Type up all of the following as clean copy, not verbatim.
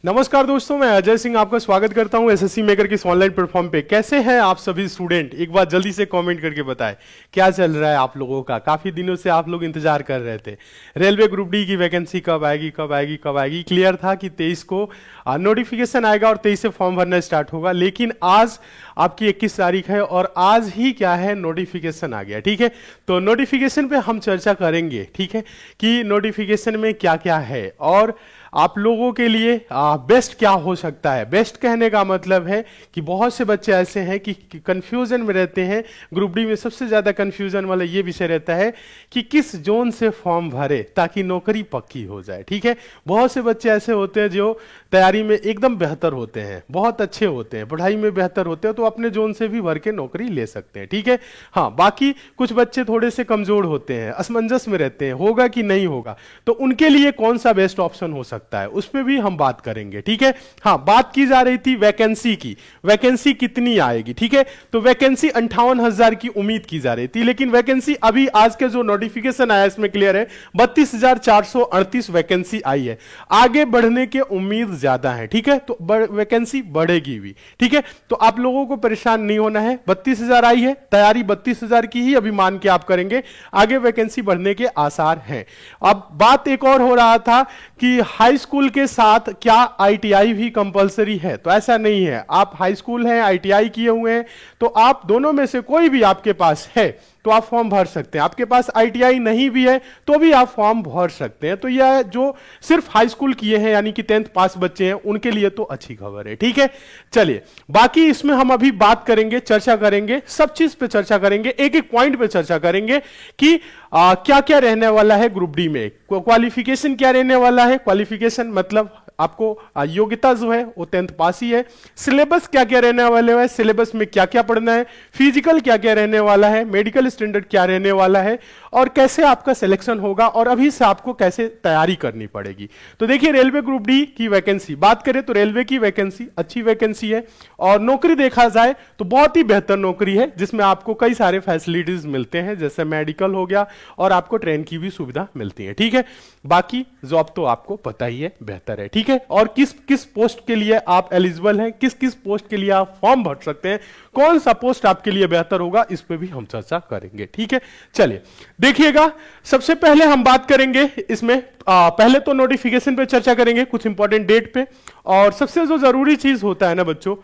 नमस्कार दोस्तों, मैं अजय सिंह आपका स्वागत करता हूं एसएससी मेकर की इस ऑनलाइन प्लेटफॉर्म पे। कैसे हैं आप सभी स्टूडेंट? एक बार जल्दी से कमेंट करके बताएं क्या चल रहा है आप लोगों का। काफी दिनों से आप लोग इंतजार कर रहे थे रेलवे ग्रुप डी की वैकेंसी कब आएगी कब आएगी कब आएगी। क्लियर था कि 23 को नोटिफिकेशन आएगा और 23 से फॉर्म भरना स्टार्ट होगा, लेकिन आज आपकी 21 तारीख है और आज ही क्या है, नोटिफिकेशन आ गया। ठीक है, तो नोटिफिकेशन पे हम चर्चा करेंगे, ठीक है, कि नोटिफिकेशन में क्या क्या है और आप लोगों के लिए बेस्ट क्या हो सकता है। बेस्ट कहने का मतलब है कि बहुत से बच्चे ऐसे हैं कि कंफ्यूजन में रहते हैं। ग्रुप डी में सबसे ज्यादा कंफ्यूजन वाला ये विषय रहता है कि किस जोन से फॉर्म भरे ताकि नौकरी पक्की हो जाए। ठीक है, बहुत से बच्चे ऐसे होते हैं जो तैयारी में एकदम बेहतर होते हैं, बहुत अच्छे होते हैं, पढ़ाई में बेहतर होते हैं, तो अपने जोन से भी भर के नौकरी ले सकते हैं। ठीक है, हाँ, बाकी कुछ बच्चे थोड़े से कमजोर होते हैं, असमंजस में रहते हैं, होगा कि नहीं होगा, तो उनके लिए कौन सा बेस्ट ऑप्शन हो सकता है उस पर भी हम बात करेंगे। ठीक है, हाँ, बात की जा रही थी वैकेंसी की, वैकेंसी कितनी आएगी। ठीक है, तो वैकेंसी 58,000 की उम्मीद की जा रही थी, लेकिन वैकेंसी अभी आज के जो नोटिफिकेशन आया इसमें क्लियर है 32,438 वैकेंसी आई है। आगे बढ़ने के उम्मीद ज्यादा है। ठीक है, तो वैकेंसी बढ़ेगी भी। ठीक है, तो आप लोगों को परेशान नहीं होना है। 32,000 आई है, तैयारी 32,000 की ही अभी मान के आप करेंगे, आगे वैकेंसी बढ़ने के आसार हैं। अब बात एक और हो रहा था कि हाई स्कूल के साथ क्या आईटीआई भी कंपलसरी है, तो ऐसा नहीं है। आप हाई स्कूल हैं, आईटीआई किए हुए हैं, तो आप दोनों में से कोई भी आपके पास है तो आप फॉर्म भर सकते हैं। आपके पास आईटीआई नहीं भी है तो भी आप फॉर्म भर सकते हैं। तो यह जो सिर्फ हाई स्कूल किए हैं यानी कि 10th पास बच्चे हैं उनके लिए तो अच्छी खबर है। ठीक है, चलिए बाकी इसमें हम अभी बात करेंगे, चर्चा करेंगे, सब चीज पे चर्चा करेंगे, एक एक पॉइंट पे चर्चा करेंगे कि क्या क्या रहने वाला है ग्रुप डी में। क्वालिफिकेशन क्या रहने वाला है, क्वालिफिकेशन मतलब आपको योग्यता जो है वो 10th पास ही है। सिलेबस क्या क्या रहने वाले है, सिलेबस में क्या क्या पढ़ना है, फिजिकल क्या क्या रहने वाला है, मेडिकल स्टैंडर्ड क्या रहने वाला है और कैसे आपका सिलेक्शन होगा और अभी से आपको कैसे तैयारी करनी पड़ेगी। तो देखिए, रेलवे ग्रुप डी की वैकेंसी बात करें तो रेलवे की वैकेंसी अच्छी वैकेंसी है और नौकरी देखा जाए तो बहुत ही बेहतर नौकरी है जिसमें आपको कई सारे फैसिलिटीज मिलते हैं, जैसे मेडिकल हो गया और आपको ट्रेन की भी सुविधा मिलती है। ठीक है, बाकी जॉब तो आपको पता ही है, बेहतर है। ठीक है, और किस किस पोस्ट के लिए आप एलिजिबल हैं, किस किस पोस्ट के लिए आप फॉर्म भर सकते हैं, कौन सा पोस्ट आपके लिए बेहतर होगा, इस पे भी हम चर्चा करेंगे। ठीक है, चलिए देखिएगा, सबसे पहले हम बात करेंगे इसमें पहले तो नोटिफिकेशन पे चर्चा करेंगे, कुछ इंपॉर्टेंट डेट पे। और सबसे जो जरूरी चीज होता है ना बच्चों,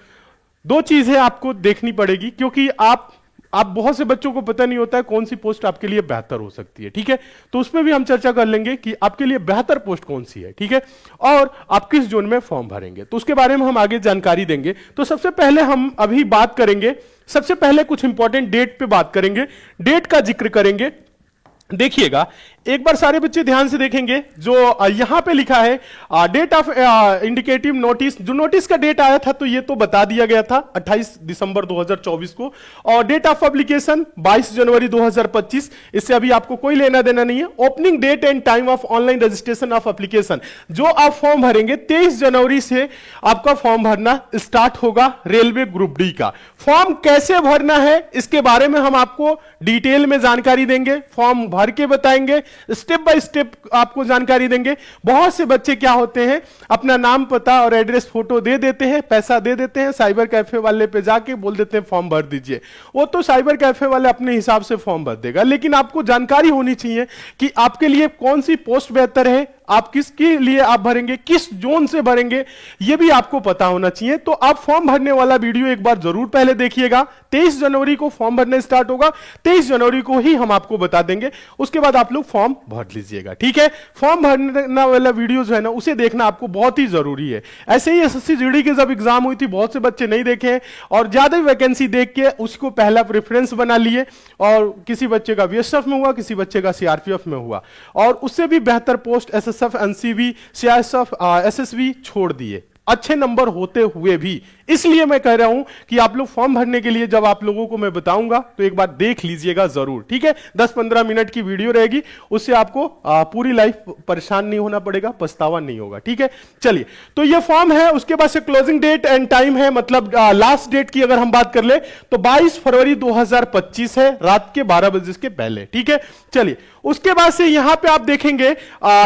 दो चीजें आपको देखनी पड़ेगी, क्योंकि आप बहुत से बच्चों को पता नहीं होता है कौन सी पोस्ट आपके लिए बेहतर हो सकती है। ठीक है, तो उसमें भी हम चर्चा कर लेंगे कि आपके लिए बेहतर पोस्ट कौन सी है। ठीक है, और आप किस जोन में फॉर्म भरेंगे, तो उसके बारे में हम आगे जानकारी देंगे। तो सबसे पहले हम अभी बात करेंगे, सबसे पहले कुछ इंपॉर्टेंट डेट पे बात करेंगे, डेट का जिक्र करेंगे। देखिएगा, एक बार सारे बच्चे ध्यान से देखेंगे, जो यहां पे लिखा है डेट ऑफ इंडिकेटिव नोटिस, जो नोटिस का डेट आया था तो ये तो बता दिया गया था 28 दिसंबर 2024 को, और डेट ऑफ एप्लीकेशन 22 जनवरी 2025, इससे अभी आपको कोई लेना देना नहीं है। Opening date and time of online registration of application, जो आप फॉर्म भरेंगे 23 जनवरी से आपका फॉर्म भरना स्टार्ट होगा रेलवे ग्रुप डी का। फॉर्म कैसे भरना है इसके बारे में हम आपको डिटेल में जानकारी देंगे, फॉर्म भर के बताएंगे, स्टेप बाय स्टेप आपको जानकारी देंगे। बहुत से बच्चे क्या होते हैं, अपना नाम पता और एड्रेस फोटो दे देते हैं, पैसा दे देते हैं, साइबर कैफे वाले पे जाके बोल देते हैं फॉर्म भर दीजिए। वो तो साइबर कैफे वाले अपने हिसाब से फॉर्म भर देगा, लेकिन आपको जानकारी होनी चाहिए कि आपके लिए कौन सी पोस्ट बेहतर है, आप किसके लिए आप भरेंगे, किस जोन से भरेंगे, यह भी आपको पता होना चाहिए। तो आप फॉर्म भरने वाला वीडियो एक बार जरूर पहले देखिएगा। 23 जनवरी को फॉर्म भरना स्टार्ट होगा, 23 जनवरी को ही हम आपको बता देंगे, उसके बाद आप लोग फॉर्म भर लीजिएगा। ठीक है, फॉर्म भरने वाला वीडियो जो है ना उसे देखना आपको बहुत ही जरूरी है। ऐसे ही एसएससी जीडी की जब एग्जाम हुई थी, बहुत से बच्चे नहीं देखे और ज्यादा वैकेंसी देख के उसको पहला प्रेफरेंस बना लिए, और किसी बच्चे का बीएसएफ में हुआ, किसी बच्चे का सीआरपीएफ में हुआ, और उससे भी बेहतर post SSF, NCB, CISF, SSB छोड़ दिए अच्छे नंबर होते हुए भी। इसलिए मैं कह रहा हूं कि आप लोग फॉर्म भरने के लिए जब आप लोगों को मैं बताऊंगा तो एक बार देख लीजिएगा जरूर। ठीक है, 10-15 मिनट की वीडियो रहेगी, उससे आपको पूरी लाइफ परेशान नहीं होना पड़ेगा, पछतावा नहीं होगा। ठीक है, चलिए, तो ये फॉर्म है, उसके बाद से क्लोजिंग डेट एंड टाइम है, मतलब लास्ट डेट की अगर हम बात कर ले तो 22 फरवरी 2025 है, रात के 12 बजे के पहले। ठीक है, चलिए, उसके बाद से यहां पे आप देखेंगे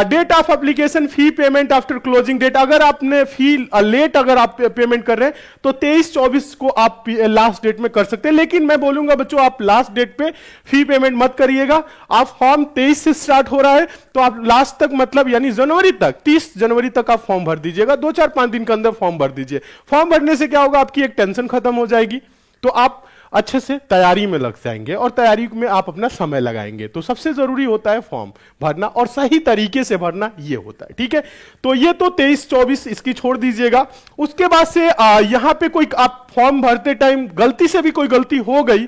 date of application fee payment after closing date. अगर आपने फी लेट अगर आप पेमेंट कर रहे हैं तो 23-24 को आप लास्ट डेट में कर सकते हैं, लेकिन मैं बोलूंगा बच्चों आप लास्ट डेट पे फी पेमेंट मत करिएगा। आप फॉर्म 23 से स्टार्ट हो रहा है तो आप लास्ट तक मतलब यानी जनवरी तक 30 जनवरी तक आप फॉर्म भर दीजिएगा। 2-4-5 दिन के अंदर फॉर्म भर दीजिए। फॉर्म भरने से क्या होगा, आपकी एक टेंशन खत्म हो जाएगी, तो आप अच्छे से तैयारी में लग जाएंगे और तैयारी में आप अपना समय लगाएंगे। तो सबसे जरूरी होता है फॉर्म भरना और सही तरीके से भरना, ये होता है। ठीक है, तो ये तो 23-24 इसकी छोड़ दीजिएगा। उसके बाद से यहां पे कोई आप फॉर्म भरते टाइम गलती से भी कोई गलती हो गई,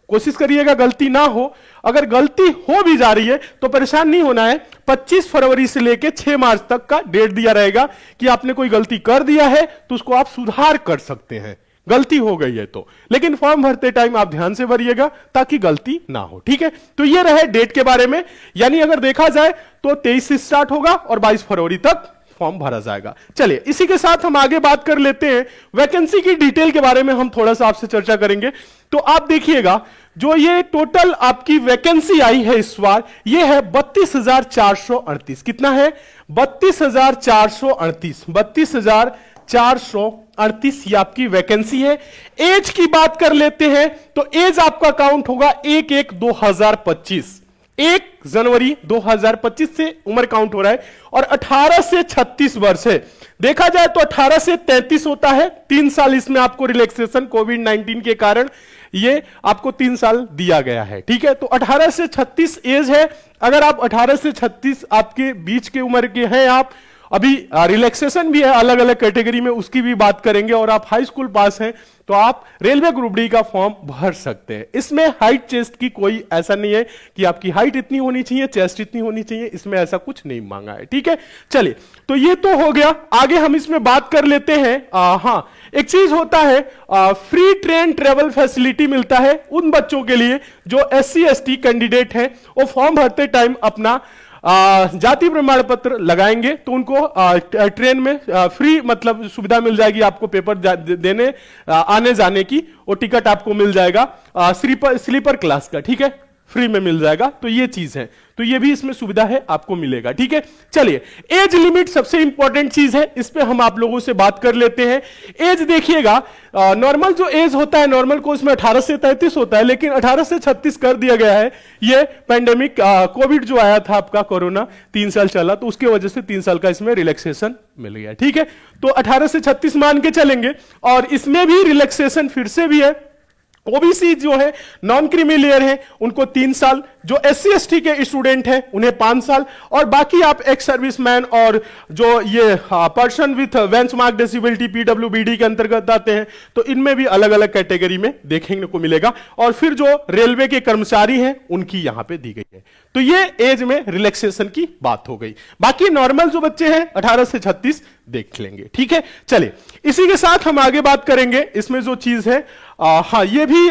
कोशिश करिएगा गलती ना हो। अगर गलती हो भी जा रही है तो परेशान नहीं होना है। 25 फरवरी से लेकर 6 मार्च तक का डेट दिया रहेगा कि आपने कोई गलती कर दिया है तो उसको आप सुधार कर सकते हैं, गलती हो गई है तो। लेकिन फॉर्म भरते टाइम आप ध्यान से भरिएगा ताकि गलती ना हो। ठीक है, तो ये रहे डेट के बारे में। यानी अगर देखा जाए तो 23 से स्टार्ट होगा और 22 फरवरी तक फॉर्म भरा जाएगा। चलिए इसी के साथ हम आगे बात कर लेते हैं वैकेंसी की डिटेल के बारे में, हम थोड़ा सा आपसे चर्चा करेंगे। तो आप देखिएगा जो ये टोटल आपकी वैकेंसी आई है इस बार, ये है 32,438। कितना है? 32,438। 32,438 ये आपकी वैकेंसी है। एज की बात कर लेते हैं तो एज आपका काउंट होगा 1/1/2025। 1 जनवरी 2025 से उम्र काउंट हो रहा है और 18 से 36 वर्ष है। देखा जाए तो 18 से 33 होता है, 3 साल इसमें आपको रिलैक्सेशन कोविड-19 के कारण ये आपको 3 साल दिया गया है। ठीक है, तो 18 से 36 एज है। अगर आप 18 से 36 आपके बीच के उम्र के हैं, आप अभी रिलैक्सेशन भी है अलग अलग कैटेगरी में, उसकी भी बात करेंगे, और आप हाई स्कूल पास हैं तो आप रेलवे ग्रुप डी का फॉर्म भर सकते हैं। इसमें हाइट चेस्ट की कोई ऐसा नहीं है कि आपकी हाइट इतनी होनी चाहिए, चेस्ट इतनी होनी चाहिए, इसमें ऐसा कुछ नहीं मांगा है। ठीक है, चलिए तो ये तो हो गया। आगे हम इसमें बात कर लेते हैं। हाँ, एक चीज होता है, फ्री ट्रेन ट्रेवल फैसिलिटी मिलता है उन बच्चों के लिए जो SC ST कैंडिडेट हैं। वो फॉर्म भरते टाइम अपना जाति प्रमाण पत्र लगाएंगे तो उनको ट्रेन में फ्री मतलब सुविधा मिल जाएगी, आपको पेपर देने आने जाने की, वो टिकट आपको मिल जाएगा स्लीपर क्लास का। ठीक है, फ्री में मिल जाएगा। तो ये चीज है, तो ये भी इसमें सुविधा है, आपको मिलेगा। ठीक है, चलिए एज लिमिट सबसे इंपॉर्टेंट चीज है, इस पे हम आप लोगों से बात कर लेते हैं। एज देखिएगा, नॉर्मल जो एज होता है नॉर्मल कोर्स में 18 से 33 होता है, लेकिन 18 से 36 कर दिया गया है। ये पैंडेमिक कोविड जो आया था आपका, कोरोना 3 साल चला, तो उसके वजह से 3 साल का इसमें रिलैक्सेशन मिल गया। ठीक है, तो 18 से 36 मान के चलेंगे, और इसमें भी रिलैक्सेशन फिर से भी है। ओबीसी जो है, नॉन क्रीमी लेयर है, उनको 3 साल, जो SC ST के स्टूडेंट हैं उन्हें 5 साल, और बाकी आप एक्स सर्विसमैन और जो ये person with benchmark disability PWBD के अंतर्गत आते हैं, तो इनमें भी अलग अलग कैटेगरी में देखने को मिलेगा। और फिर जो रेलवे के कर्मचारी हैं उनकी यहां पे दी गई है। तो ये एज में रिलैक्सेशन की बात हो गई। बाकी नॉर्मल जो बच्चे हैं 18 से 36 देख लेंगे। ठीक है, चलिए इसी के साथ हम आगे बात करेंगे। इसमें जो चीज है, हाँ ये भी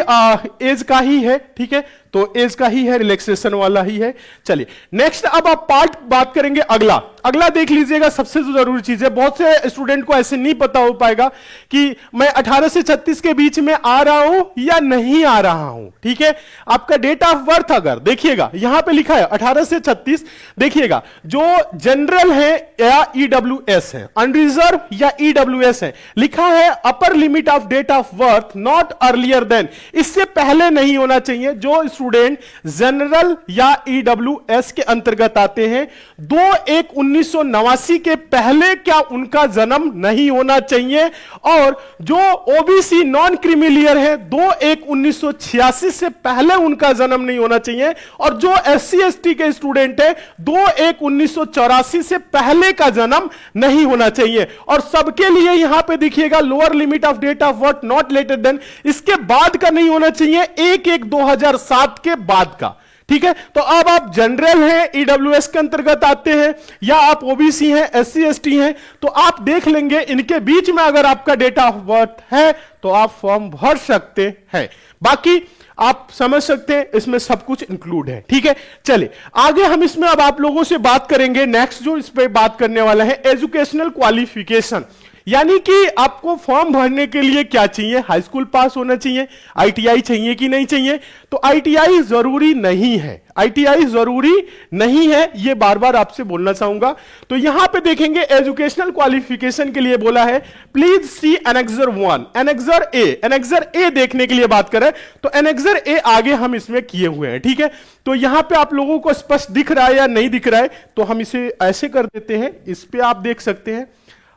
एज का ही है। ठीक है, तो एज का ही है, रिलैक्सेशन वाला ही है। चलिए नेक्स्ट अब आप पार्ट बात करेंगे अगला। अगला देख लीजिएगा, सबसे जो जरूरी चीज है, बहुत से स्टूडेंट को ऐसे नहीं पता हो पाएगा कि मैं 18 से 36 के बीच में आ रहा हूं या नहीं आ रहा हूं। ठीक है, आपका डेट ऑफ बर्थ अगर देखिएगा यहां पे लिखा है 18 से 36, देखिएगा जो जनरल है या EWS है, अनरिजर्व या EWS है, लिखा है upper limit of date of birth not earlier than, इससे पहले नहीं होना चाहिए। जो स्टूडेंट जनरल या EWS के अंतर्गत आते हैं 2/1/1989 के पहले क्या उनका जन्म नहीं होना चाहिए, और जो ओबीसी नॉन क्रीमिलियर है 2/1/1986 से पहले उनका जन्म नहीं होना चाहिए, और जो SC ST के स्टूडेंट है 2/1/1984 से पहले का जन्म नहीं होना चाहिए। और सबके लिए यहां पे देखिएगा lower limit of date of birth not later than, इसके बाद का नहीं होना चाहिए, 1/1/2007 के बाद का। ठीक है, तो अब आप जनरल हैं, EWS के अंतर्गत आते हैं, या आप ओबीसी हैं, SC ST हैं, तो आप देख लेंगे इनके बीच में अगर आपका डेट ऑफ बर्थ है तो आप फॉर्म भर सकते हैं। बाकी आप समझ सकते हैं इसमें सब कुछ इंक्लूड है। ठीक है, चलिए आगे हम इसमें अब आप लोगों से बात करेंगे। नेक्स्ट जो इस पे बात करने वाला है एजुकेशनल क्वालिफिकेशन। यानी कि आपको फॉर्म भरने के लिए क्या चाहिए, हाई स्कूल पास होना चाहिए, आईटीआई चाहिए कि नहीं चाहिए? तो आईटीआई जरूरी नहीं है, आईटीआई जरूरी नहीं है, ये बार बार आपसे बोलना चाहूंगा। तो यहां पे देखेंगे एजुकेशनल क्वालिफिकेशन के लिए बोला है please see annexure 1, annexure A, annexure A देखने के लिए बात करें तो एनेक्सर ए आगे हम इसमें किए हुए हैं, ठीक है। तो यहां पे आप लोगों को स्पष्ट दिख रहा है या नहीं दिख रहा है, तो हम इसे ऐसे कर देते हैं, इस पे आप देख सकते हैं,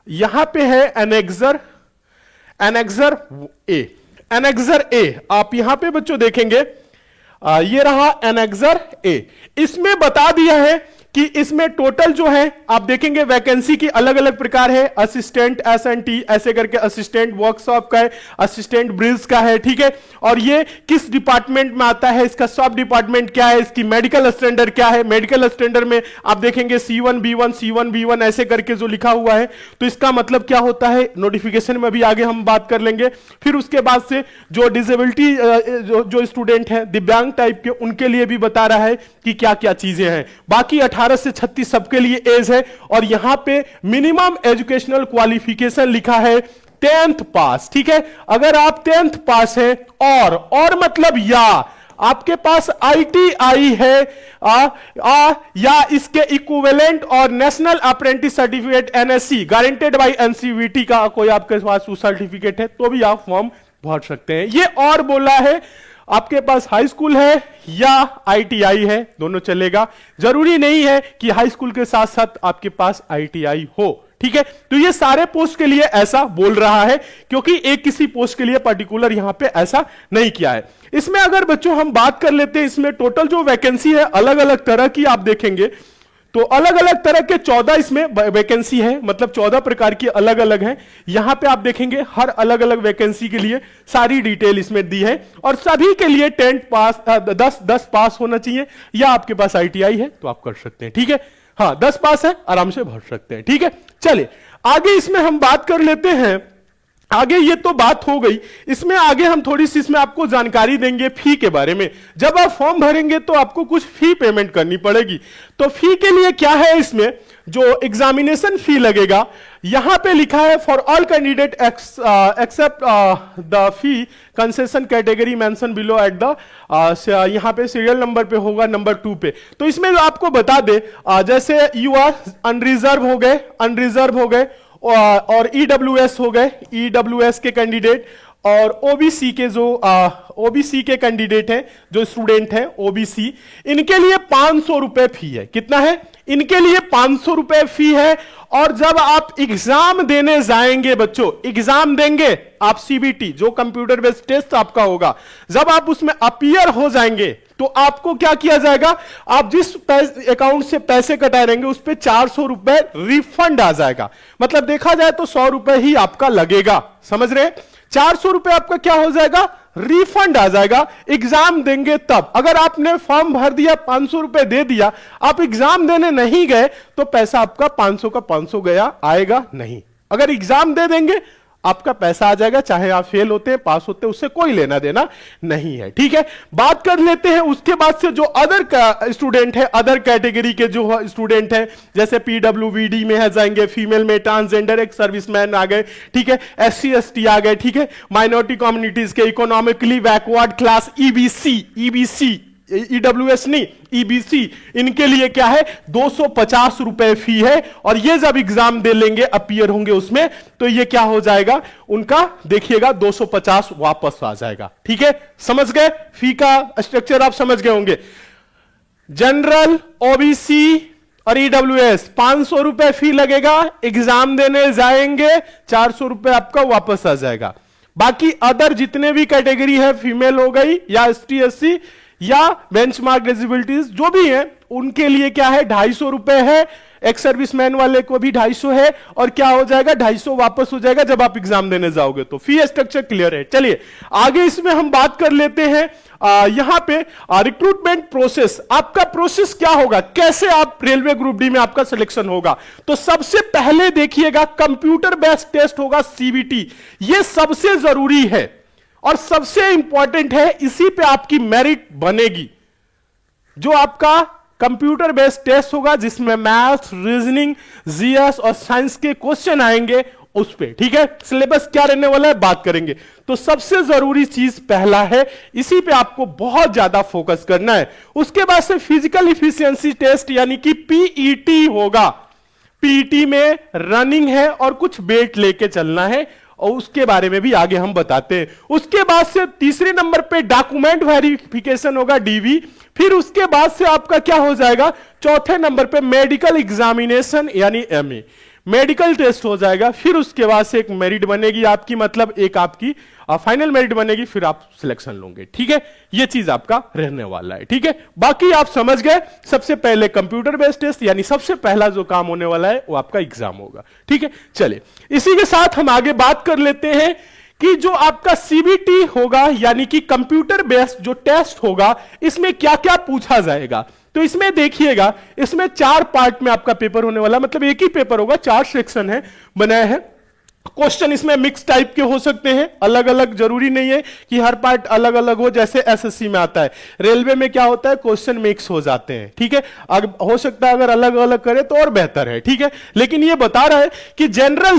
यहां पे है एनेक्सर, एनेक्सर ए, एनेक्सर ए आप यहां पे बच्चों देखेंगे, ये रहा एनेक्सर ए। इसमें बता दिया है कि इसमें टोटल जो है आप देखेंगे वैकेंसी की अलग अलग प्रकार है, असिस्टेंट एसएनटी ऐसे करके, असिस्टेंट वर्कशॉप का है, असिस्टेंट ब्रिज का है, ठीक है। और ये किस डिपार्टमेंट में आता है, इसका सब डिपार्टमेंट क्या है, इसकी मेडिकल स्टैंडर्ड क्या है, मेडिकल स्टैंडर्ड में आप देखेंगे C1 B1 C1 B1 ऐसे करके जो लिखा हुआ है। तो इसका मतलब क्या होता है नोटिफिकेशन में भी आगे हम बात कर लेंगे। फिर उसके बाद से जो डिसेबिलिटी जो स्टूडेंट है दिव्यांग टाइप के, उनके लिए भी बता रहा है कि क्या क्या चीजें हैं। बाकी 18 से 36 सबके लिए एज है। और यहां पे मिनिमम एजुकेशनल क्वालिफिकेशन लिखा है 10th पास, ठीक है। अगर आप 10th पास है और मतलब या आपके पास आईटीआई है या इसके इक्विवेलेंट और national apprentice certificate NSC guaranteed bye NCVT का कोई आपके पास सर्टिफिकेट है तो भी आप फॉर्म भर सकते हैं। ये और बोला है आपके पास हाई स्कूल है या आईटीआई है, दोनों चलेगा। जरूरी नहीं है कि हाई स्कूल के साथ साथ आपके पास आईटीआई हो, ठीक है। तो ये सारे पोस्ट के लिए ऐसा बोल रहा है, क्योंकि एक किसी पोस्ट के लिए पर्टिकुलर यहां पे ऐसा नहीं किया है। इसमें अगर बच्चों हम बात कर लेते हैं, इसमें टोटल जो वैकेंसी है अलग अलग तरह की आप देखेंगे तो अलग अलग तरह के 14 इसमें वैकेंसी है, मतलब 14 प्रकार की अलग अलग है। यहां पे आप देखेंगे हर अलग अलग वैकेंसी के लिए सारी डिटेल इसमें दी है। और सभी के लिए 10 पास 10 पास होना चाहिए, या आपके पास आईटीआई है तो आप कर सकते हैं, ठीक है। हाँ 10 पास है, आराम से भर सकते हैं, ठीक है। चलिए आगे इसमें हम बात कर लेते हैं। आगे ये तो बात हो गई, इसमें आगे हम थोड़ी सी इसमें आपको जानकारी देंगे फी के बारे में। जब आप फॉर्म भरेंगे तो आपको कुछ फी पेमेंट करनी पड़ेगी। तो फी के लिए क्या है, इसमें जो एग्जामिनेशन फी लगेगा यहां पे लिखा है for all candidate except the fee concession category mention below at the, यहां पे सीरियल नंबर पे होगा नंबर 2 पे। तो इसमें आपको बता दे जैसे यू आर अनरिजर्व हो गए, अनरिजर्व हो गए और ईडब्ल्यूएस हो गए, ईडब्ल्यूएस के कैंडिडेट, और ओबीसी के जो ओबीसी के कैंडिडेट हैं, जो स्टूडेंट हैं ओबीसी, इनके लिए 500 रुपए फी है। कितना है? इनके लिए 500 रुपए फी है। और जब आप एग्जाम देने जाएंगे बच्चों, एग्जाम देंगे आप सीबीटी जो कंप्यूटर बेस्ड टेस्ट आपका होगा, जब आप उसमें अपीयर हो जाएंगे तो आपको क्या किया जाएगा, आप जिस अकाउंट से पैसे कटाए रहेंगे उस पर 400 रुपए रिफंड आ जाएगा। मतलब देखा जाए तो 100 रुपए ही आपका लगेगा, समझ रहे हैं। 400 रुपए आपका क्या हो जाएगा, रिफंड आ जाएगा। एग्जाम देंगे तब, अगर आपने फॉर्म भर दिया 500 रुपए दे दिया, आप एग्जाम देने नहीं गए तो पैसा आपका 500 का 500 गया, आएगा नहीं। अगर एग्जाम दे देंगे आपका पैसा आ जाएगा, चाहे आप फेल होते हैं पास होते हैं, उससे कोई लेना देना नहीं है, ठीक है। बात कर लेते हैं उसके बाद से जो अदर स्टूडेंट है, अदर कैटेगरी के जो स्टूडेंट हैं, जैसे पीडब्ल्यूबीडी में है जाएंगे, फीमेल में ट्रांसजेंडर एक सर्विसमैन आ गए, ठीक है, SC ST आ गए, ठीक है, माइनॉरिटी कम्युनिटीज के, economically backward class EBC EWS नहीं ईबीसी, इनके लिए क्या है 250 रुपए फी है। और ये जब एग्जाम दे लेंगे, अपीयर होंगे उसमें, तो ये क्या हो जाएगा उनका, देखिएगा 250 वापस आ जाएगा, ठीक है। समझ गए फी का स्ट्रक्चर, आप समझ गए होंगे। जनरल, ओबीसी और ईडब्ल्यूएस 500 रुपए फी लगेगा, एग्जाम देने जाएंगे 400 रुपए आपका वापस आ जाएगा। बाकी अदर जितने भी कैटेगरी है, फीमेल हो गई या ST SC या बेंचमार्क डिसेबिलिटीज जो भी है, उनके लिए क्या है 250 रुपए है। एक सर्विसमैन वाले को भी 250 है, और क्या हो जाएगा 250 वापस हो जाएगा जब आप एग्जाम देने जाओगे। तो फी स्ट्रक्चर क्लियर है। चलिए आगे इसमें हम बात कर लेते हैं। यहां पे रिक्रूटमेंट प्रोसेस, आपका प्रोसेस क्या होगा, कैसे आप रेलवे ग्रुप डी में आपका सिलेक्शन होगा। तो सबसे पहले देखिएगा कंप्यूटर बेस्ड टेस्ट होगा, CBT। ये सबसे जरूरी है और सबसे इंपॉर्टेंट है, इसी पे आपकी मेरिट बनेगी। जो आपका कंप्यूटर बेस्ड टेस्ट होगा जिसमें मैथ्स, रीजनिंग, जीएस और साइंस के क्वेश्चन आएंगे, उस पे, ठीक है। सिलेबस क्या रहने वाला है बात करेंगे। तो सबसे जरूरी चीज पहला है, इसी पे आपको बहुत ज्यादा फोकस करना है। उसके बाद से फिजिकल इफिशियंसी टेस्ट यानी कि पीईटी होगा। पीईटी में रनिंग है और कुछ वेट लेके चलना है, और उसके बारे में भी आगे हम बताते हैं। उसके बाद से तीसरे नंबर पे डॉक्यूमेंट वेरिफिकेशन होगा, डीवी। फिर उसके बाद से आपका क्या हो जाएगा, चौथे नंबर पे मेडिकल एग्जामिनेशन यानी एमए, मेडिकल टेस्ट हो जाएगा। फिर उसके बाद से एक मेरिट बनेगी आपकी, मतलब एक आपकी फाइनल मेरिट बनेगी, फिर आप सिलेक्शन लोगे, ठीक है। ये चीज आपका रहने वाला है, ठीक है। बाकी आप समझ गए। सबसे पहले कंप्यूटर बेस्ड टेस्ट यानी सबसे पहला जो काम होने वाला है वो आपका एग्जाम होगा, ठीक है। चलिए इसी के साथ हम आगे बात कर लेते हैं कि जो आपका सीबीटी होगा यानी कि कंप्यूटर बेस्ड जो टेस्ट होगा, इसमें क्या क्या पूछा जाएगा। तो इसमें देखिएगा, इसमें 4 पार्ट में आपका पेपर होने वाला, मतलब एक ही पेपर होगा, 4 सेक्शन है बनाया है। क्वेश्चन इसमें मिक्स टाइप के हो सकते हैं, अलग अलग, जरूरी नहीं है कि हर पार्ट अलग अलग हो, जैसे एसएससी में आता है। रेलवे में क्या होता है, क्वेश्चन मिक्स हो जाते हैं, ठीक है। हो सकता है अगर अलग अलग करे तो और बेहतर है, ठीक है। लेकिन ये बता रहा है कि जनरल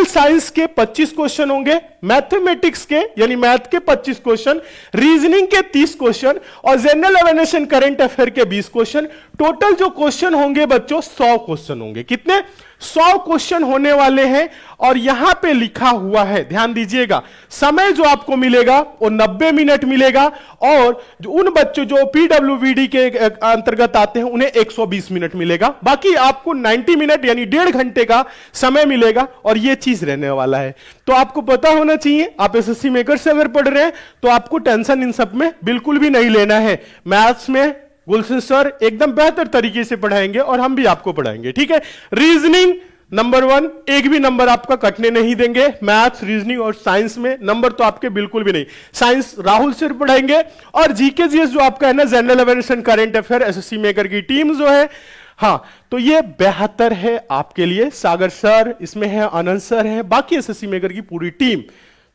साइंस के 25 क्वेश्चन होंगे, मैथमेटिक्स के यानी मैथ के 25 क्वेश्चन, रीजनिंग के 30 क्वेश्चन और general awareness and current affair के 20 क्वेश्चन। टोटल जो क्वेश्चन होंगे बच्चों 100 क्वेश्चन होंगे। कितने? 100 क्वेश्चन होने वाले हैं। और यहां पे लिखा हुआ है, ध्यान दीजिएगा, समय जो आपको मिलेगा वो 90 मिनट मिलेगा, और जो उन बच्चों जो पीडब्ल्यूबीडी के अंतर्गत आते हैं उन्हें 120 मिनट मिलेगा। बाकी आपको 90 मिनट यानी 1.5 घंटे का समय मिलेगा, और ये चीज रहने वाला है। तो आपको पता होना चाहिए, आप एसएससी मेकर से अगर पढ़ रहे हैं तो आपको टेंशन इन सब में बिल्कुल भी नहीं लेना है। मैथ्स में गुलशन सर एकदम बेहतर तरीके से पढ़ाएंगे और हम भी आपको पढ़ाएंगे, ठीक है। रीजनिंग नंबर 1, एक भी नंबर आपका कटने नहीं देंगे। मैथ्स, रीजनिंग और साइंस में नंबर तो आपके बिल्कुल भी नहीं। साइंस राहुल सर पढ़ाएंगे, और जीके जीएस जो आपका है ना, general awareness and current affair, SSC maker की टीम जो है, हाँ, तो ये बेहतर है आपके लिए। सागर सर इसमें है, आनंद सर है, बाकी एसएससी मेकर की पूरी टीम।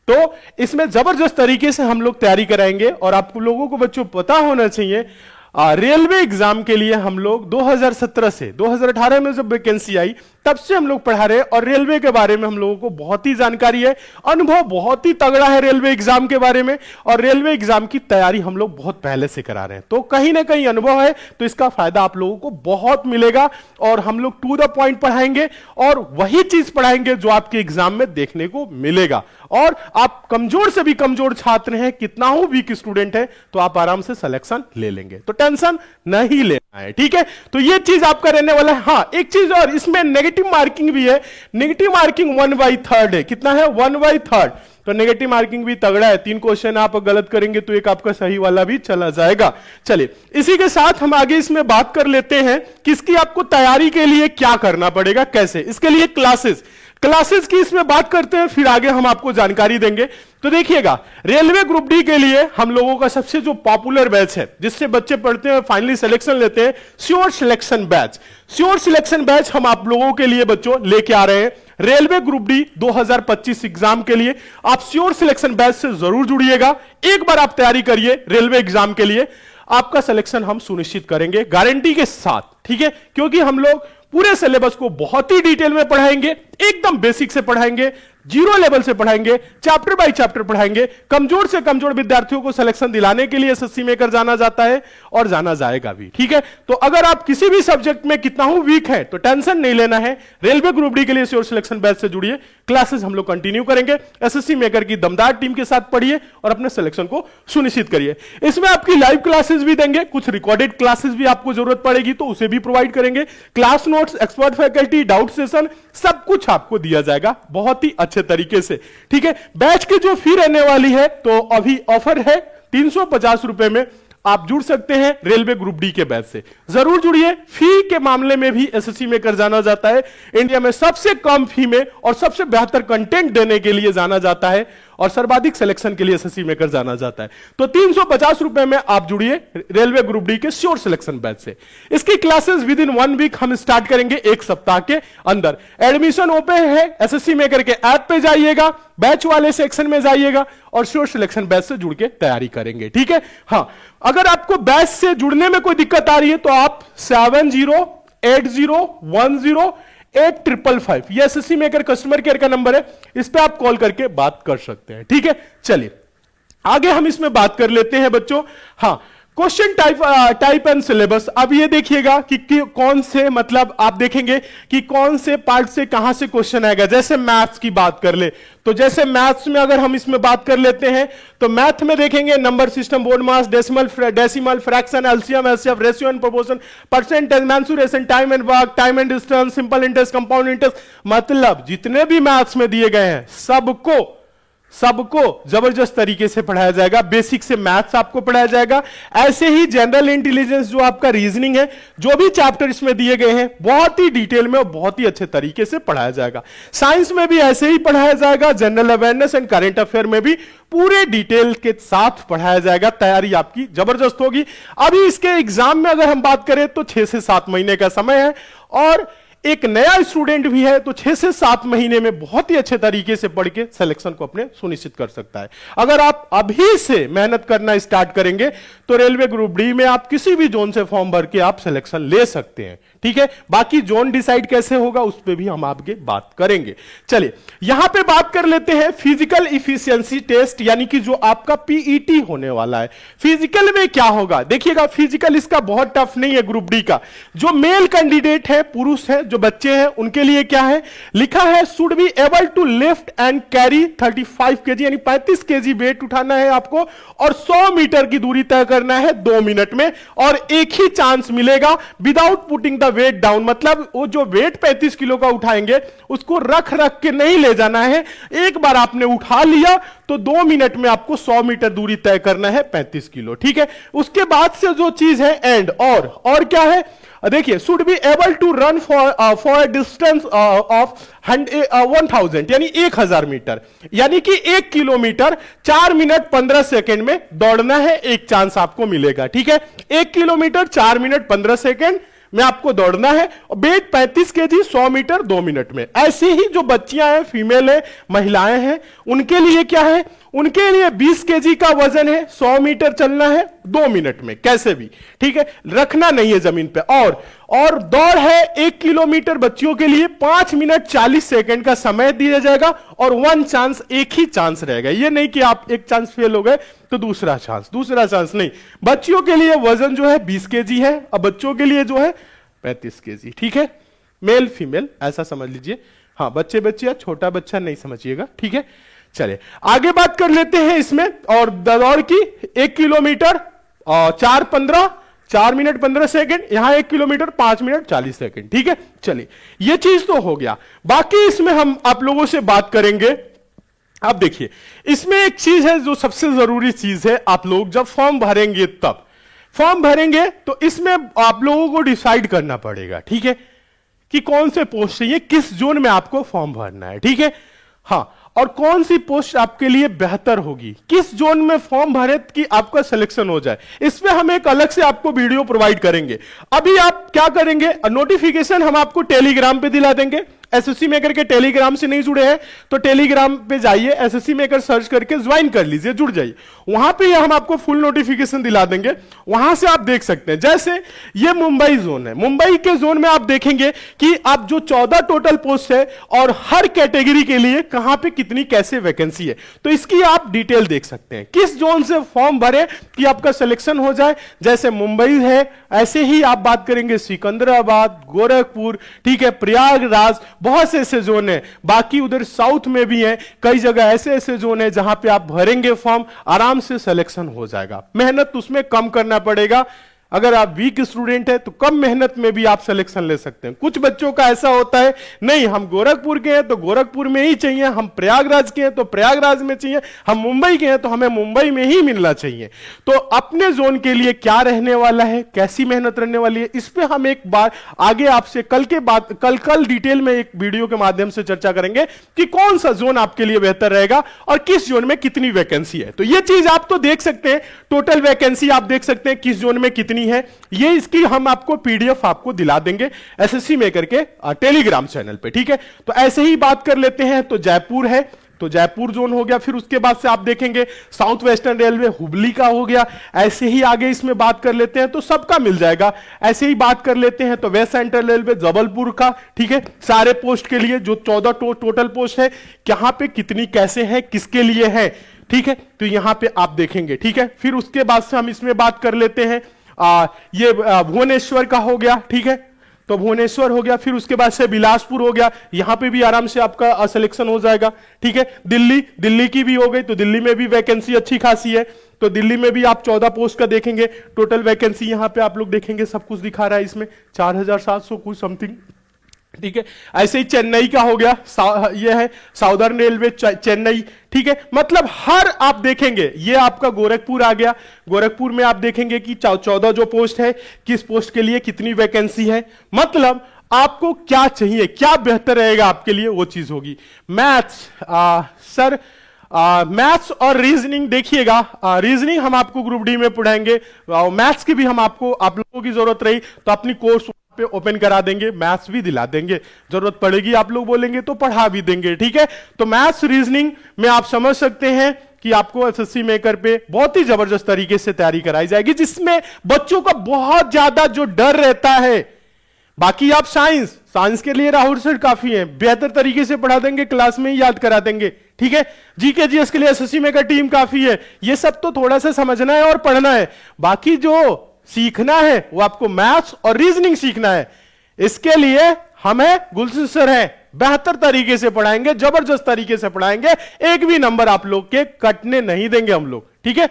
तो इसमें जबरदस्त तरीके से हम लोग तैयारी कराएंगे। और आप लोगों को बच्चों पता होना चाहिए, रेलवे एग्जाम के लिए हम लोग 2017 से 2018 में जब वैकेंसी आई तब से हम लोग पढ़ा रहे हैं, और रेलवे के बारे में हम लोगों को बहुत ही जानकारी है, अनुभव बहुत ही तगड़ा है रेलवे एग्जाम के बारे में, और रेलवे एग्जाम की तैयारी हम लोग बहुत पहले से करा रहे हैं। तो कहीं ना कहीं अनुभव है, तो इसका फायदा आप लोगों को बहुत मिलेगा। और हम लोग टू द पॉइंट पढ़ाएंगे, और वही चीज पढ़ाएंगे जो आपके एग्जाम में देखने को मिलेगा। और आप कमजोर से भी कमजोर छात्र हैं, कितना हो वीक स्टूडेंट है, तो आप आराम से सिलेक्शन ले लेंगे। तो टेंशन नहीं लेना है, ठीक है। तो ये चीज आपका रहने वाला है। हाँ, एक चीज और, इसमें नेगेटिव मार्किंग भी है। नेगेटिव मार्किंग 1/3 है। कितना है? 1/3। तो नेगेटिव मार्किंग भी तगड़ा है। 3 क्वेश्चन आप गलत करेंगे तो एक आपका सही वाला भी चला जाएगा। चलिए इसी के साथ हम आगे इसमें बात कर लेते हैं कि इसकी आपको तैयारी के लिए क्या करना पड़ेगा, कैसे। इसके लिए क्लासेस की इसमें बात करते हैं, फिर आगे हम आपको जानकारी देंगे। तो देखिएगा, रेलवे ग्रुप डी के लिए हम लोगों का सबसे जो पॉपुलर बैच है, जिससे बच्चे पढ़ते हैं फाइनली सिलेक्शन लेते हैं, sure selection batch. Sure selection batch हम आप लोगों के लिए बच्चों लेके आ रहे हैं रेलवे ग्रुप डी 2025 एग्जाम के लिए। आप श्योर सिलेक्शन बैच से जरूर जुड़िएगा। एक बार आप तैयारी करिए रेलवे एग्जाम के लिए, आपका सिलेक्शन हम सुनिश्चित करेंगे गारंटी के साथ, ठीक है। क्योंकि हम लोग पूरे सिलेबस को बहुत ही डिटेल में पढ़ाएंगे, एकदम बेसिक से पढ़ाएंगे, 0 लेवल से पढ़ाएंगे, चैप्टर बाय चैप्टर पढ़ाएंगे। कमजोर से कमजोर विद्यार्थियों को सिलेक्शन दिलाने के लिए एसएससी मेकर जाना जाता है और जाना जाएगा भी, ठीक है। तो अगर आप किसी भी सब्जेक्ट में कितना हूं वीक है तो टेंशन नहीं लेना है। रेलवे ग्रुप डी के लिए श्योर सिलेक्शन बैच से जुड़िए, क्लासेस हम लोग कंटिन्यू करेंगे। एसएससी मेकर की दमदार टीम के साथ पढ़िए और अपने सिलेक्शन को सुनिश्चित करिए। इसमें आपकी लाइव क्लासेस भी देंगे, कुछ रिकॉर्डेड क्लासेस भी आपको जरूरत पड़ेगी तो उसे भी प्रोवाइड करेंगे। Class notes, expert faculty, doubt session, सब कुछ आपको दिया जाएगा बहुत ही अच्छे तरीके से, ठीक है। बैच की जो फी रहने वाली है, तो अभी ऑफर है 350 रुपए में आप जुड़ सकते हैं रेलवे ग्रुप डी के बैच से। जरूर जुड़िए। फी के मामले में भी एसएससी में कर जाना जाता है, इंडिया में सबसे कम फी में और सबसे बेहतर कंटेंट देने के लिए जाना जाता है, और सर्वाधिक सिलेक्शन के लिए एसएससी में कर जाना जाता है। तो 350 रुपए में आप जुड़िए रेलवे ग्रुप डी के श्योर सिलेक्शन बैच से। इसकी क्लासेस विद इन 1 वीक हम स्टार्ट करेंगे, 1 सप्ताह के अंदर। एडमिशन ओपन है, एसएससी मेकर के ऐप पे जाइएगा, बैच वाले सेक्शन में जाइएगा और श्योर सिलेक्शन बैच से जुड़ के तैयारी करेंगे, ठीक है। हाँ, अगर आपको बैच से जुड़ने में कोई दिक्कत आ रही है तो आप 708010 8555, ये एसएससी मेकर कस्टमर केयर का नंबर है, इस पे आप कॉल करके बात कर सकते हैं। ठीक है, चलिए आगे हम इसमें बात कर लेते हैं बच्चों। हाँ, क्वेश्चन टाइप एंड सिलेबस। अब ये देखिएगा कि कौन से, मतलब आप देखेंगे कि कौन से पार्ट से कहां से क्वेश्चन आएगा। जैसे मैथ्स की बात कर ले तो जैसे मैथ्स में अगर हम इसमें बात कर लेते हैं तो मैथ में देखेंगे number system, board mass, decimal, fraction, LCM, HCF, ratio and proportion, percentage, mensuration, time and work, time and distance, simple interest, compound interest, मतलब जितने भी मैथ्स में दिए गए हैं सबको जबरदस्त तरीके से पढ़ाया जाएगा। बेसिक से मैथ्स आपको पढ़ाया जाएगा। ऐसे ही जनरल इंटेलिजेंस जो आपका रीजनिंग है, जो भी चैप्टर इसमें दिए गए हैं बहुत ही डिटेल में और बहुत ही अच्छे तरीके से पढ़ाया जाएगा। साइंस में भी ऐसे ही पढ़ाया जाएगा। General awareness and current affair में भी पूरे डिटेल के साथ पढ़ाया जाएगा। तैयारी आपकी जबरदस्त होगी। अभी इसके एग्जाम में अगर हम बात करें तो 6 से 7 महीने का समय है और एक नया स्टूडेंट भी है तो 6 से 7 महीने में बहुत ही अच्छे तरीके से पढ़ के सिलेक्शन को अपने सुनिश्चित कर सकता है। अगर आप अभी से मेहनत करना स्टार्ट करेंगे तो रेलवे ग्रुप डी में आप किसी भी जोन से फॉर्म भर के आप सिलेक्शन ले सकते हैं। ठीक है, बाकी जोन डिसाइड कैसे होगा उस पर भी हम आपके बात करेंगे। चलिए यहां पे बात कर लेते हैं फिजिकल इफिशियंसी टेस्ट, यानी कि जो आपका पीईटी होने वाला है। फिजिकल में क्या होगा देखिएगा, फिजिकल इसका बहुत टफ नहीं है ग्रुप डी का। जो मेल कैंडिडेट है, पुरुष है, जो बच्चे हैं, उनके लिए क्या है लिखा है, should be able to lift and carry 35 kg, यानी 35 केजी वेट उठाना है आपको और 100 मीटर की दूरी तय करना है 2 मिनट में, और एक ही चांस मिलेगा without putting the weight down, मतलब वो जो वेट 35 किलो का उठाएंगे उसको रख के नहीं ले जाना है। एक बार आपने उठा लिया तो 2 मिनट में आपको 100 मीटर दूरी तय करना है 35 किलो। ठीक है, उसके बाद से जो चीज है एंड और क्या है देखिए, should be able to run for distance of 1000, यानी 1000 मीटर, यानी कि 1 किलोमीटर 4 मिनट 15 सेकेंड में दौड़ना है, एक चांस आपको मिलेगा। ठीक है, 1 किलोमीटर 4 मिनट 15 सेकेंड में आपको दौड़ना है और वेट 35 केजी, 100 मीटर 2 मिनट में। ऐसे ही जो बच्चियां हैं, फीमेल है, महिलाएं हैं, उनके लिए क्या है, उनके लिए 20 केजी का वजन है, 100 मीटर चलना है 2 मिनट में कैसे भी। ठीक है, रखना नहीं है जमीन पे। और दौड़ है 1 किलोमीटर, बच्चियों के लिए 5 मिनट 40 सेकंड का समय दिया जाएगा और 1 चांस, एक ही चांस रहेगा। ये नहीं कि आप एक चांस फेल हो गए तो दूसरा चांस नहीं। बच्चियों के लिए वजन जो है 20 केजी है, अब बच्चों के लिए जो है 35 केजी। ठीक है, मेल फीमेल ऐसा समझ लीजिए। हाँ, बच्चिया, छोटा बच्चा नहीं समझिएगा। ठीक है, चलिए आगे बात कर लेते हैं इसमें। और दौड़ की 1 किलोमीटर 4 मिनट 15 सेकंड, यहां 1 किलोमीटर 5 मिनट 40 सेकंड। ठीक है, चलिए ये चीज तो हो गया। बाकी इसमें हम आप लोगों से बात करेंगे। अब देखिए, इसमें एक चीज है जो सबसे जरूरी चीज है, आप लोग जब फॉर्म भरेंगे तो इसमें आप लोगों को डिसाइड करना पड़ेगा। ठीक है, कि कौन से पोस्ट चाहिए, किस जोन में आपको फॉर्म भरना है। ठीक है, हाँ, और कौन सी पोस्ट आपके लिए बेहतर होगी, किस जोन में फॉर्म भरे कि आपका सिलेक्शन हो जाए, इसमें हम एक अलग से आपको वीडियो प्रोवाइड करेंगे। अभी आप क्या करेंगे, नोटिफिकेशन हम आपको टेलीग्राम पे दिला देंगे। एसएससी मेकर के टेलीग्राम से नहीं जुड़े हैं तो टेलीग्राम पे जाइए, एसएससी मेकर सर्च करके ज्वाइन कर लीजिए, जुड़ जाइए। वहां पे हम आपको फुल नोटिफिकेशन दिला देंगे, वहां से आप देख सकते हैं। जैसे ये मुंबई जोन है, मुंबई के जोन में आप देखेंगे कि आप जो 14 टोटल पोस्ट है और हर कैटेगरी के लिए कहां पे कितनी कैसे वैकेंसी है, तो इसकी आप डिटेल देख सकते हैं। किस जोन से फॉर्म भरे कि आपका सिलेक्शन हो जाए। जैसे मुंबई है, ऐसे ही आप बात करेंगे सिकंदराबाद, गोरखपुर, ठीक है, प्रयागराज, बहुत से ऐसे जोन है। बाकी उधर साउथ में भी है, कई जगह ऐसे जोन है जहां पे आप भरेंगे फॉर्म, आराम से सिलेक्शन हो जाएगा। मेहनत उसमें कम करना पड़ेगा। अगर आप वीक स्टूडेंट है तो कम मेहनत में भी आप सिलेक्शन ले सकते हैं। कुछ बच्चों का ऐसा होता है, नहीं हम गोरखपुर के हैं तो गोरखपुर में ही चाहिए, हम प्रयागराज के हैं तो प्रयागराज में चाहिए, हम मुंबई के हैं तो हमें मुंबई में ही मिलना चाहिए। तो अपने जोन के लिए क्या रहने वाला है, कैसी मेहनत रहने वाली है, इस पर हम एक बार आगे आपसे कल डिटेल में एक वीडियो के माध्यम से चर्चा करेंगे कि कौन सा जोन आपके लिए बेहतर रहेगा और किस जोन में कितनी वैकेंसी है। तो यह चीज आप तो देख सकते हैं, टोटल वैकेंसी आप देख सकते हैं किस जोन में कितनी है, ये इसकी हम आपको पीडीएफ आपको दिला देंगे एसएससी मेकर के टेलीग्राम चैनल पे। ठीक है, तो ऐसे ही बात कर लेते हैं। तो जयपुर है, तो जयपुर जोन हो गया। फिर उसके बाद से आप देखेंगे साउथ वेस्टर्न रेलवे हुबली का हो गया। ऐसे ही आगे इसमें बात कर लेते हैं तो सबका मिल जाएगा। ऐसे ही बात कर लेते हैं तो वेस्ट सेंट्रल रेलवे जबलपुर का, ठीक है, सारे पोस्ट के लिए जो 14 टोटल पोस्ट है, कहां पे कितनी कैसे है, किसके लिए है, ठीक है, तो यहां पे आप देखेंगे, ठीक है। फिर उसके बाद से हम इसमें बात कर लेते हैं ये भुवनेश्वर का हो गया, ठीक है, तो भुवनेश्वर हो गया। फिर उसके बाद से बिलासपुर हो गया, यहां पे भी आराम से आपका सिलेक्शन हो जाएगा, ठीक है। दिल्ली की भी हो गई, तो दिल्ली में भी वैकेंसी अच्छी खासी है, तो दिल्ली में भी आप 14 पोस्ट का देखेंगे। टोटल वैकेंसी यहां पे आप लोग देखेंगे सब कुछ दिखा रहा है इसमें 4700 कुछ समथिंग, ठीक है। ऐसे ही चेन्नई का हो गया, ये है साउदर्न रेलवे चेन्नई, ठीक है। मतलब हर आप देखेंगे, ये आपका गोरखपुर आ गया, गोरखपुर में आप देखेंगे कि 14 जो पोस्ट है, किस पोस्ट के लिए कितनी वैकेंसी है, मतलब आपको क्या चाहिए, क्या बेहतर रहेगा आपके लिए, वो चीज होगी। मैथ्स सर, मैथ्स और रीजनिंग देखिएगा, रीजनिंग हम आपको ग्रुप डी में पढ़ाएंगे, मैथ्स की भी हम आपको, आप लोगों की जरूरत रही तो अपनी कोर्स पे ओपन करा देंगे, मैथ्स भी दिला देंगे, जरूरत पड़ेगी आप लोग बोलेंगे तो पढ़ा भी देंगे, ठीक है। तो मैथ्स रीजनिंग में आप समझ सकते हैं कि आपको एसएससी मेकर पे बहुत ही जबरदस्त तरीके से तैयारी कराई जाएगी, जिसमें बच्चों का बहुत ज्यादा जो डर रहता है। बाकी आप साइंस के लिए राहुल सर काफी है, बेहतर तरीके से पढ़ा देंगे, क्लास में ही याद करा देंगे, ठीक है। जीके जीएस के लिए एसएससी मेकर टीम काफी है, ये सब तो थोड़ा सा समझना है और पढ़ना है, बाकी जो सीखना है वो आपको मैथ्स और रीजनिंग सीखना है। इसके लिए हमें गुलशन सर है, बेहतर तरीके से पढ़ाएंगे, जबरदस्त तरीके से पढ़ाएंगे, एक भी नंबर आप लोग के कटने नहीं देंगे हम लोग, ठीक है।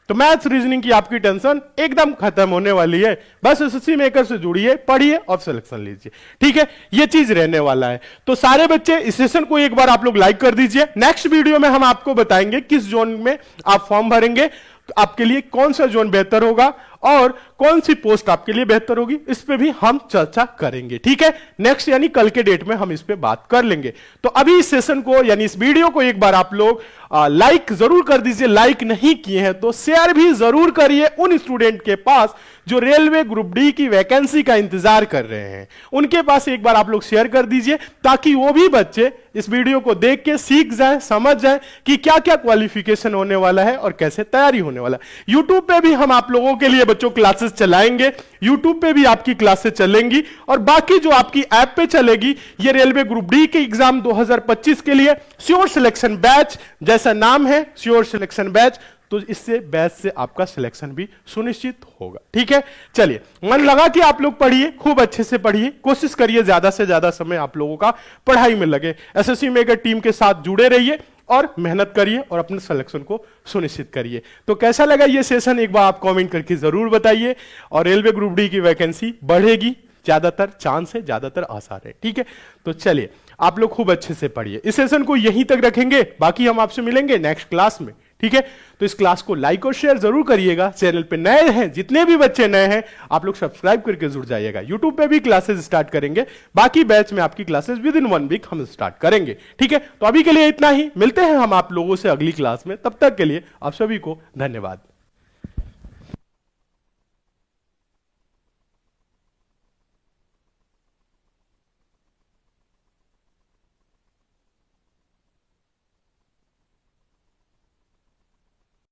तो मैथ्स रीजनिंग की आपकी टेंशन एकदम खत्म होने वाली है, बस एसएससी मेकर से जुड़िए, पढ़िए और सिलेक्शन लीजिए, ठीक है। ये चीज रहने वाला है। तो सारे बच्चे इस सेशन को एक बार आप लोग लाइक कर दीजिए। नेक्स्ट वीडियो में हम आपको बताएंगे किस जोन में आप फॉर्म भरेंगे, तो आपके लिए कौन सा जोन बेहतर होगा और कौन सी पोस्ट आपके लिए बेहतर होगी, इस पे भी हम चर्चा करेंगे, ठीक है। नेक्स्ट यानी कल के डेट में हम इस पे बात कर लेंगे। तो अभी इस सेशन को यानी इस वीडियो को एक बार आप लोग लाइक जरूर कर दीजिए, लाइक नहीं किए हैं तो शेयर भी जरूर करिए उन स्टूडेंट के पास जो रेलवे ग्रुप डी की वैकेंसी का इंतजार कर रहे हैं, उनके पास एक बार आप लोग शेयर कर दीजिए, ताकि वो भी बच्चे इस वीडियो को देख के सीख जाए, समझ जाए कि क्या क्या क्वालिफिकेशन होने वाला है और कैसे तैयारी होने वाला है। यूट्यूब पे भी हम आप लोगों के लिए बच्चों क्लासेस चलाएंगे, यूट्यूब पे भी आपकी क्लासेस चलेंगी, और बाकी जो आपकी ऐप पे चलेगी, ये रेलवे ग्रुप डी के एग्जाम 2025 के लिए श्योर सिलेक्शन बैच, जैसा नाम है श्योर सिलेक्शन बैच, तो इससे बैच से आपका सिलेक्शन भी सुनिश्चित होगा, ठीक है। चलिए, मन लगा कि आप लोग पढ़िए, खूब अच्छे से पढ़िए, कोशिश करिए ज्यादा से ज्यादा समय आप लोगों का पढ़ाई में लगे, एसएससी मेकर टीम के साथ जुड़े रहिए और मेहनत करिए और अपने सिलेक्शन को सुनिश्चित करिए। तो कैसा लगा ये सेशन, एक बार आप कमेंट करके जरूर बताइए। और रेलवे ग्रुप डी की वैकेंसी बढ़ेगी, ज्यादातर चांस है, ज्यादातर आसार है, ठीक है। तो चलिए, आप लोग खूब अच्छे से पढ़िए। इस सेशन को यहीं तक रखेंगे, बाकी हम आपसे मिलेंगे नेक्स्ट क्लास में, ठीक है। तो इस क्लास को लाइक और शेयर जरूर करिएगा। चैनल पे नए हैं, जितने भी बच्चे नए हैं, आप लोग सब्सक्राइब करके जुड़ जाइएगा। यूट्यूब पे भी क्लासेस स्टार्ट करेंगे, बाकी बैच में आपकी क्लासेस विद इन 1 वीक हम स्टार्ट करेंगे, ठीक है। तो अभी के लिए इतना ही, मिलते हैं हम आप लोगों से अगली क्लास में, तब तक के लिए आप सभी को धन्यवाद।